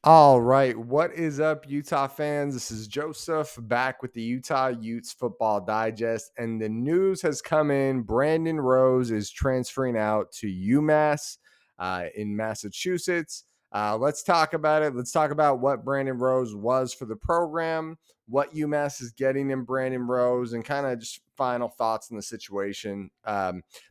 All right, what is up, Utah fans? This is Joseph back with the Utah Utes Football Digest, and the news has come in. Brandon Rose is transferring out to Umass in Massachusetts. Let's talk about it. Let's talk about what Brandon Rose was for the program, what UMass is getting in Brandon Rose, and kind of just final thoughts on the situation.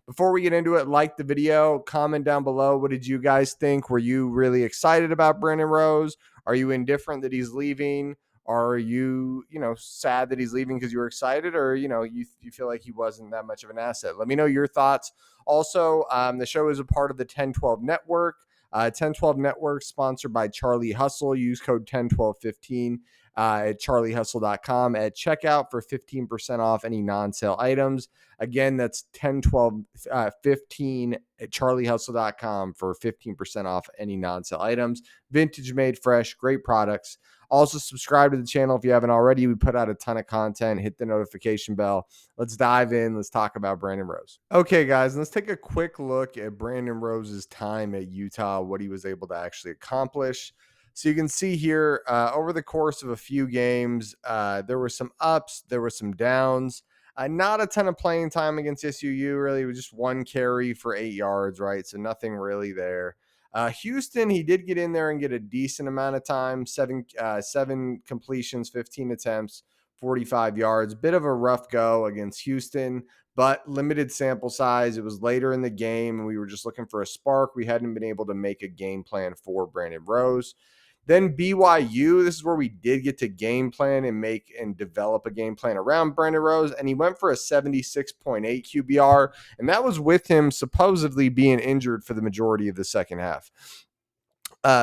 Before we get into it, like the video, comment down below. What did you guys think? Were you really excited about Brandon Rose? Are you indifferent that he's leaving? Are you, sad that he's leaving because you were excited, or you feel like he wasn't that much of an asset? Let me know your thoughts. Also, the show is a part of the 1012 Network. 1012 Network sponsored by Charlie Hustle. Use code 101215 at charliehustle.com at checkout for 15% off any non-sale items. Again, that's 101215 at charliehustle.com for 15% off any non-sale items. Vintage made fresh, great products. Also, subscribe to the channel if you haven't already. We put out a ton of content. Hit the notification bell. Let's dive in. Let's talk about Brandon Rose. Okay, guys, let's take a quick look at Brandon Rose's time at Utah, what he was able to actually accomplish. So you can see here over the course of a few games, there were some ups, there were some downs. Not a ton of playing time against SUU, really. It was just one carry for 8 yards, right? So nothing really there. Houston, he did get in there and get a decent amount of time, seven completions, 15 attempts, 45 yards. Bit of a rough go against Houston, but limited sample size. It was later in the game, and we were just looking for a spark. We hadn't been able to make a game plan for Brandon Rose. Then BYU, this is where we did get to game plan and make and develop a game plan around Brandon Rose, and he went for a 76.8 QBR, and that was with him supposedly being injured for the majority of the second half.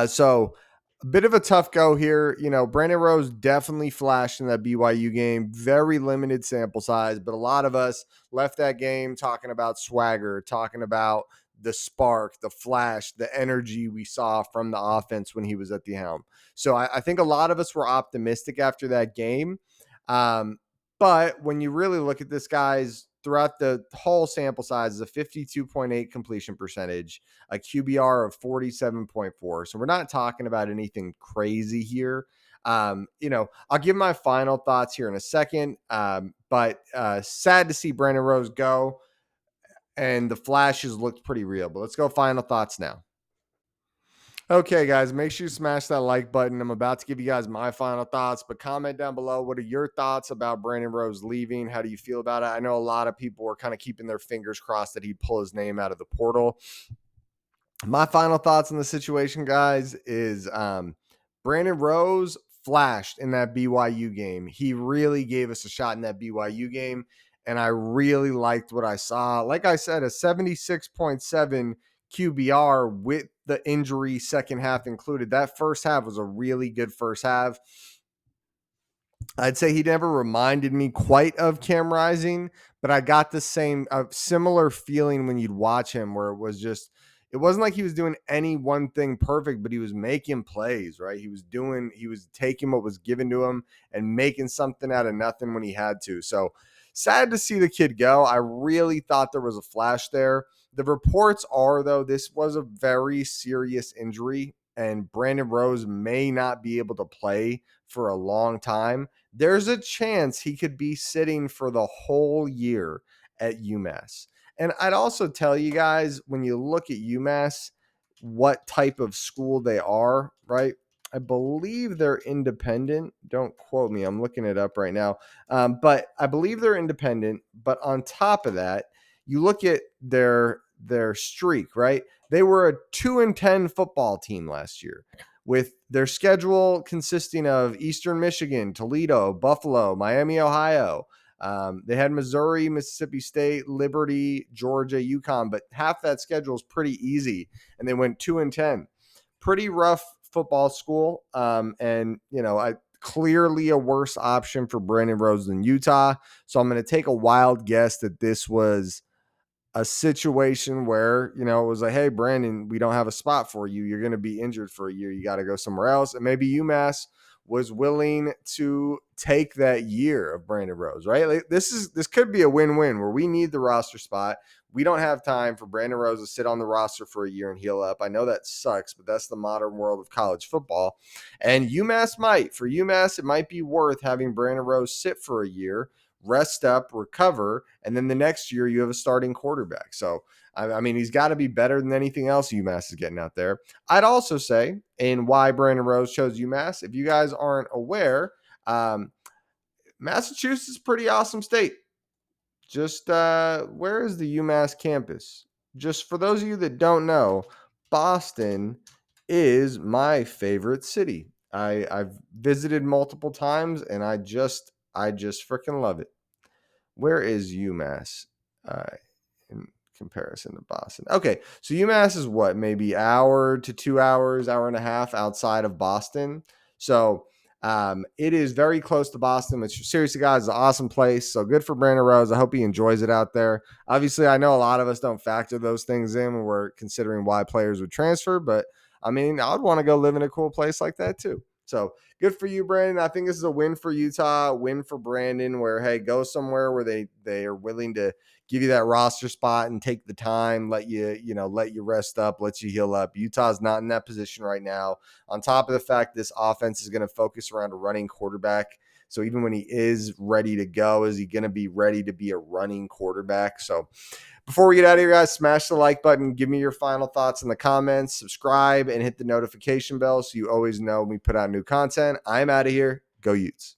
So a bit of a tough go here. Brandon Rose definitely flashed in that BYU game. Very limited sample size, but a lot of us left that game talking about swagger, talking about the spark, the flash, the energy we saw from the offense when he was at the helm. So I think a lot of us were optimistic after that game. But when you really look at this, guys, throughout the whole sample size is a 52.8 completion percentage, a QBR of 47.4. So we're not talking about anything crazy here. I'll give my final thoughts here in a second. But sad to see Brandon Rose go, and the flashes looked pretty real. But let's go final thoughts now. Okay, guys, make sure you smash that like button. I'm about to give you guys my final thoughts, but comment down below. What are your thoughts about Brandon Rose leaving? How do you feel about it? I know a lot of people were kind of keeping their fingers crossed that he'd pull his name out of the portal. My final thoughts on the situation, guys, is Brandon Rose flashed in that BYU game. He really gave us a shot in that BYU game, and I really liked what I saw. Like I said, a 76.7 QBR with the injury second half included. That first half was a really good first half. I'd say he never reminded me quite of Cam Rising, but I got the same similar feeling when you'd watch him, where it wasn't like he was doing any one thing perfect, but he was making plays, right? He was taking what was given to him and making something out of nothing when he had to. So sad to see the kid go. I really thought there was a flash there. The reports are, though, this was a very serious injury, and Brandon Rose may not be able to play for a long time. There's a chance he could be sitting for the whole year at UMass. And I'd also tell you guys, when you look at UMass, what type of school they are, right? I believe they're independent. Don't quote me. I'm looking it up right now. But I believe they're independent. But on top of that, you look at their streak, right? They were a 2-10 football team last year, with their schedule consisting of Eastern Michigan, Toledo, Buffalo, Miami, Ohio. They had Missouri, Mississippi State, Liberty, Georgia, UConn, but half that schedule is pretty easy, and they went 2-10. Pretty rough football school, and clearly a worse option for Brandon Rose than Utah. So I'm going to take a wild guess that this was a situation where, it was like, hey, Brandon, we don't have a spot for you. You're going to be injured for a year. You got to go somewhere else. And maybe UMass was willing to take that year of Brandon Rose, right? Like this could be a win-win where we need the roster spot. We don't have time for Brandon Rose to sit on the roster for a year and heal up. I know that sucks, but that's the modern world of college football. And UMass might. For UMass, it might be worth having Brandon Rose sit for a year, rest up, recover, and then the next year you have a starting quarterback. So, I mean, he's got to be better than anything else UMass is getting out there. I'd also say, and why Brandon Rose chose UMass, if you guys aren't aware, Massachusetts is a pretty awesome state. Just where is the UMass campus? Just for those of you that don't know, Boston is my favorite city. I've visited multiple times and I just freaking love it. Where is UMass in comparison to Boston? Okay, so UMass is what, maybe hour to 2 hours, hour and a half outside of Boston. So it is very close to Boston, which seriously, guys, is an awesome place. So good for Brandon Rose. I hope he enjoys it out there. Obviously, I know a lot of us don't factor those things in when we're considering why players would transfer, but I mean, I would want to go live in a cool place like that too. So good for you, Brandon. I think this is a win for Utah, a win for Brandon, where, hey, go somewhere where they are willing to give you that roster spot and take the time, let you rest up, let you heal up. Utah's not in that position right now. On top of the fact this offense is going to focus around a running quarterback. So even when he is ready to go, is he going to be ready to be a running quarterback? So before we get out of here, guys, smash the like button. Give me your final thoughts in the comments. Subscribe and hit the notification bell so you always know when we put out new content. I'm out of here. Go Utes.